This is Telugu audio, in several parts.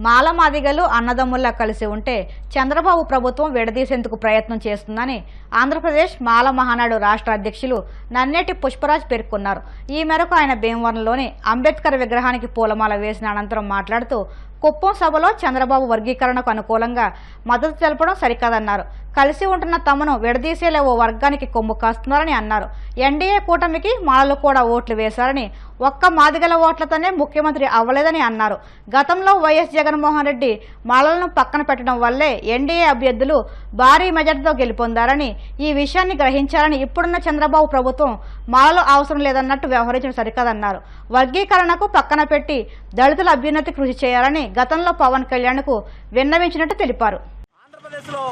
మాలమాదిగలు అన్నదమ్ముల్లా కలిసి ఉంటే చంద్రబాబు ప్రభుత్వం విడదీసేందుకు ప్రయత్నం చేస్తుందని ఆంధ్రప్రదేశ్ మాల మహానాడు రాష్ట్ర అధ్యక్షులు నన్నేటి పుష్పరాజ్ పేర్కొన్నారు. ఈ మేరకు ఆయన భీమవరంలోని అంబేద్కర్ విగ్రహానికి పూలమాల వేసిన అనంతరం మాట్లాడుతూ కుప్పం సభలో చంద్రబాబు వర్గీకరణకు అనుకూలంగా మద్దతు తెలపడం సరికాదన్నారు. కలిసి ఉంటున్న తమను విడదీసేలే ఓ వర్గానికి కొమ్ము కాస్తున్నారని అన్నారు. ఎన్డీఏ కూటమికి మాలలు కూడా ఓట్లు వేశారని, ఒక్క మాదిగల ఓట్లతోనే ముఖ్యమంత్రి అవ్వలేదని అన్నారు. గతంలో వైఎస్ జగన్మోహన్ రెడ్డి మాలలను పక్కన పెట్టడం వల్లే ఎన్డీఏ అభ్యర్థులు భారీ మెజార్టీతో గెలుపొందారని, ఈ విషయాన్ని గ్రహించారని ఇప్పుడున్న చంద్రబాబు ప్రభుత్వం మాలలు అవసరం లేదన్నట్టు వ్యవహరించడం సరికాదన్నారు. వర్గీకరణకు పక్కన పెట్టి దళితుల అభ్యున్నతి కృషి చేయాలని గతంలో పవన్ కళ్యాణ్కు విన్నవించినట్టు తెలిపారు. ఆంధ్రప్రదేశ్లో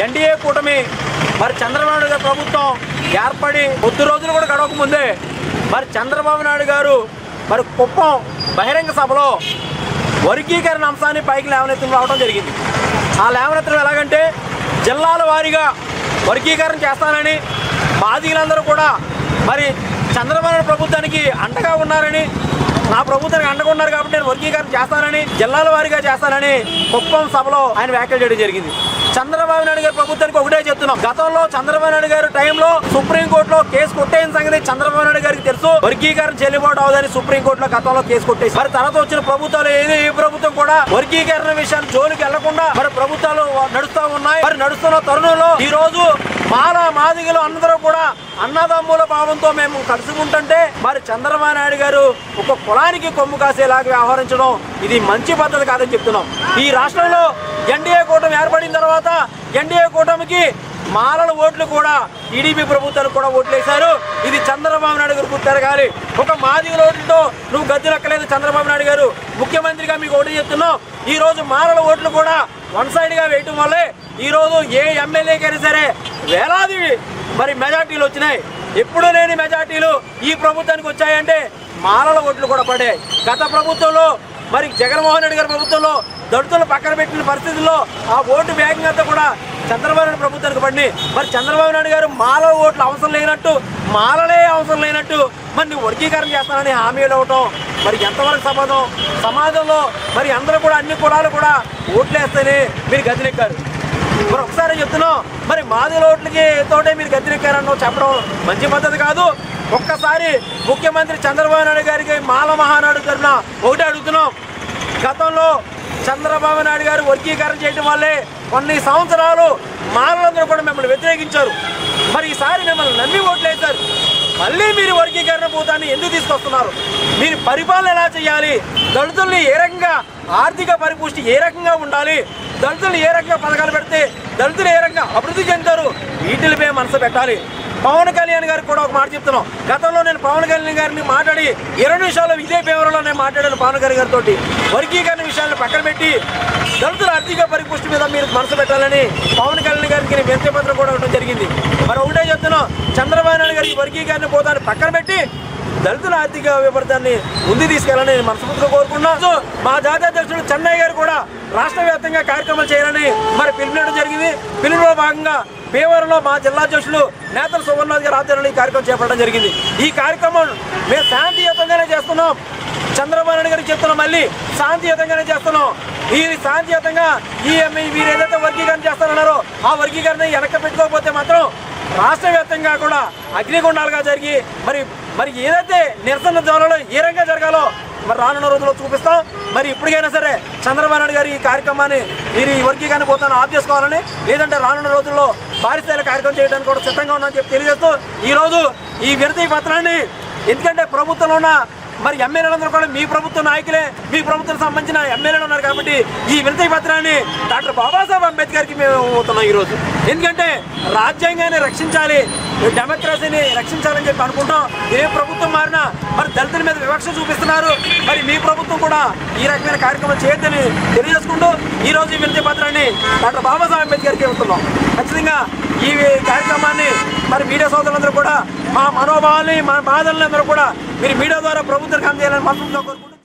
ఎన్డీఏ కూటమి మరి చంద్రబాబు నాయుడు గారి ప్రభుత్వం ఏర్పడి కొద్ది రోజులు కూడా గడవక ముందే మరి చంద్రబాబు నాయుడు గారు మరి కుప్పం బహిరంగ సభలో వర్గీకరణ అంశాన్ని పైకి లేవనెత్తుకు రావడం జరిగింది. ఆ లేవనెత్తడం ఎలాగంటే జిల్లాల వారీగా వర్గీకరణ చేస్తానని, బాధితులందరూ కూడా మరి చంద్రబాబు నాయుడు ప్రభుత్వానికి అండగా ఉన్నారని, నా ప్రభుత్వానికి అండగా ఉన్నారు కాబట్టి నేను వర్గీకరణ చేస్తానని, జిల్లాల వారీగా చేస్తానని కుప్పం సభలో ఆయన వ్యాఖ్యలు చేయడం జరిగింది. చంద్రబాబు నాయుడు గారి ప్రభుత్వానికి ఒకటే చెప్తున్నాం, గతంలో చంద్రబాబు నాయుడు గారి టైంలో సుప్రీంకోర్టులో కేసు కొట్టేసిన సంగతి చంద్రబాబు నాయుడు గారికి తెలుసు. వర్గీకరణ చెల్లుబాటు అవదని సుప్రీంకోర్టులో గతంలో కేసు కొట్టేసి మరి తర్వాత వచ్చిన ప్రభుత్వాలు ఏ ప్రభుత్వం కూడా వర్గీకరణ విషయాన్ని జోలికి వెళ్లకుండా మరి ప్రభుత్వాలు నడుస్తూ ఉన్నాయి. మరి నడుస్తున్న తరుణంలో ఈ రోజు మాదిగలు అందరూ కూడా అన్నదమ్ముల భావంతో మేము కలిసి ఉంటుంటే మరి చంద్రబాబు నాయుడు గారు ఒక కులానికి కొమ్ము కాసేలాగా వ్యవహరించడం ఇది మంచి పద్ధతి కాదని చెప్తున్నాం. ఈ రాష్ట్రంలో ఎన్డీఏ కూటమి ఏర్పడిన తర్వాత ఎన్డీఏ కూటమికి మాలల ఓట్లు కూడా టీడీపీ ప్రభుత్వానికి కూడా ఓట్లు వేశారు. ఇది చంద్రబాబు నాయుడు గారు గుర్తెరగాలి. ఒక మాదిగల ఓట్లతో నువ్వు గద్దెలెక్కలేదు చంద్రబాబు నాయుడు గారు. ముఖ్యమంత్రిగా మీకు ఒకటి చెప్తున్నావు, ఈ రోజు మాలల ఓట్లు కూడా వన్ సైడ్గా వేయటం వల్లే ఈ రోజు ఏ ఎమ్మెల్యేకైనా సరే వేలాది మరి మెజార్టీలు వచ్చినాయి. ఎప్పుడూ లేని మెజార్టీలు ఈ ప్రభుత్వానికి వచ్చాయంటే మాలల ఓట్లు కూడా పడ్డాయి. గత ప్రభుత్వంలో మరి జగన్మోహన్ రెడ్డి గారి ప్రభుత్వంలో దళితులు పక్కన పెట్టిన పరిస్థితుల్లో ఆ ఓటు బ్యాంకింగ్ అంతా కూడా చంద్రబాబు నాయుడు ప్రభుత్వానికి పడి మరి చంద్రబాబు నాయుడు గారు మాలల ఓట్లు అవసరం లేనట్టు, మాలలే అవసరం లేనట్టు మరి నువ్వు వర్గీకరణ చేస్తానని హామీలు ఇవ్వటం మరి ఎంతవరకు సమాజంలో మరి అందరూ కూడా అన్ని కులాలు కూడా ఓట్లు వేస్తేనే మీరు గద్దెనెక్కారు. మరి ఒకసారి చెప్తున్నాం, మరి మాదిగల ఓట్లకి తోటే మీరు గద్దెనెక్కారని చెప్పడం మంచి పద్ధతి కాదు. ఒక్కసారి ముఖ్యమంత్రి చంద్రబాబు నాయుడు గారికి మాల మహానాడు తరఫున ఒకటి అడుగుతున్నాం, గతంలో చంద్రబాబు నాయుడు గారు వర్గీకరణ చేయడం వల్లే కొన్ని సంవత్సరాలు మాలలందరూ కూడా మిమ్మల్ని వ్యతిరేకించారు. మరి ఈసారి మిమ్మల్ని నమ్మి ఓట్లు వేశారు. మళ్ళీ మీరు వర్గీకరణ భూతాన్ని ఎందుకు తీసుకొస్తున్నారు? మీరు పరిపాలన ఎలా చేయాలి? దళితుల్ని ఏ రకంగా ఆర్థిక పరిపుష్టి ఏ రకంగా ఉండాలి? దళితులు ఏ రకంగా పథకాలు పెడితే దళితులు ఏ రకంగా అభివృద్ధి చెందుతారు? వీటిపై మనసు పెట్టాలి. పవన్ కళ్యాణ్ గారికి కూడా ఒక మాట చెప్తున్నాం, గతంలో నేను పవన్ కళ్యాణ్ గారిని మాట్లాడి 20 నిమిషాలు ఇదే పేపర్లో నేను మాట్లాడాను పవన్ కళ్యాణ్ గారితో. వర్గీకరణ విషయాలను పక్కన పెట్టి దళితుల ఆర్థిక పరిపుష్టి మీద మీరు మనసు పెట్టాలని పవన్ కళ్యాణ్ గారికి నేను వినతి పత్రం కూడా ఇవ్వడం జరిగింది. మరి ఒకటే చెప్తున్నాం, చంద్రబాబు నాయుడు గారికి వర్గీకరణ పోతాన్ని పక్కన పెట్టి దళితుల ఆర్థిక విపరీతాన్ని ముందు తీసుకెళ్లాలని నేను మనస్ఫూర్తిగా కోరుకున్నాను. మా జాతీయ అధ్యక్షుడు చెన్నై గారు కూడా రాష్ట్ర వ్యాప్తంగా కార్యక్రమాలు చేయాలని మరి పిలుపునివ్వడం జరిగింది. పిలుపులో భాగంగా భీమవరంలో మా జిల్లా అధ్యక్షులు నేతల సువర్ణనాథ్ గారి ఆధ్వర్యంలో ఈ కార్యక్రమం చేపట్టడం జరిగింది. ఈ కార్యక్రమం మేము శాంతియుతంగానే చేస్తున్నాం. చంద్రబాబు నాయుడు గారికి చెప్తున్నాం, మళ్ళీ శాంతియుతంగానే చేస్తున్నాం. ఈ శాంతియుతంగా వీరు ఏదైతే వర్గీకరణ చేస్తారన్నారో ఆ వర్గీకరణ వెనక పెట్టుకోకపోతే మాత్రం రాష్ట్ర వ్యాప్తంగా కూడా అగ్నిగుండాలుగా జరిగి మరి ఏదైతే నిరసన జ్వాలలో ఏ రకంగా జరగాలో మరి రానున్న రోజుల్లో చూపిస్తాం. మరి ఇప్పటికైనా సరే చంద్రబాబు నాయుడు గారి ఈ కార్యక్రమాన్ని మీరు ఈ వర్గీకరణ పోతాను ఆఫ్ చేసుకోవాలని, లేదంటే రానున్న రోజుల్లో భారీ స్థాయిలో కార్యక్రమం చేయడానికి కూడా సిద్ధంగా ఉన్నామని చెప్పి తెలియజేస్తూ ఈరోజు ఈ వినతి పత్రాన్ని, ఎందుకంటే ప్రభుత్వంలో ఉన్న మరి ఎమ్మెల్యేలందరూ కూడా మీ ప్రభుత్వ నాయకులే, మీ ప్రభుత్వం సంబంధించిన ఎమ్మెల్యేలు ఉన్నారు కాబట్టి ఈ వినతి పత్రాన్ని డాక్టర్ బాబాసాహెబ్ అంబేద్కర్కి మేము అవుతున్నాం ఈరోజు. ఎందుకంటే రాజ్యాంగాన్ని రక్షించాలి, డెమోక్రసీని రక్షించాలని చెప్పి అనుకుంటాం. ఏ ప్రభుత్వం మారినా మరి దళితుల మీద వివక్ష చూపిస్తున్నారు. మరి మీ ప్రభుత్వం కూడా ఈ రకమైన కార్యక్రమం చేయొద్దని తెలియజేసుకుంటూ ఈరోజు ఈ వినతి పత్రాన్ని డాక్టర్ బాబాసాహెబ్ అంబేద్కర్కి అవుతున్నాం. ఖచ్చితంగా ఈ కార్యక్రమాన్ని మరి మీడియా సోదరులందరూ కూడా మా మనోభావాల్ని, మా బాధలందరూ కూడా మీరు మీడియా ద్వారా ప్రభుత్వానికి అందజేయాలని మనస్ఫూర్తిగా కోరుకుంటున్నాం.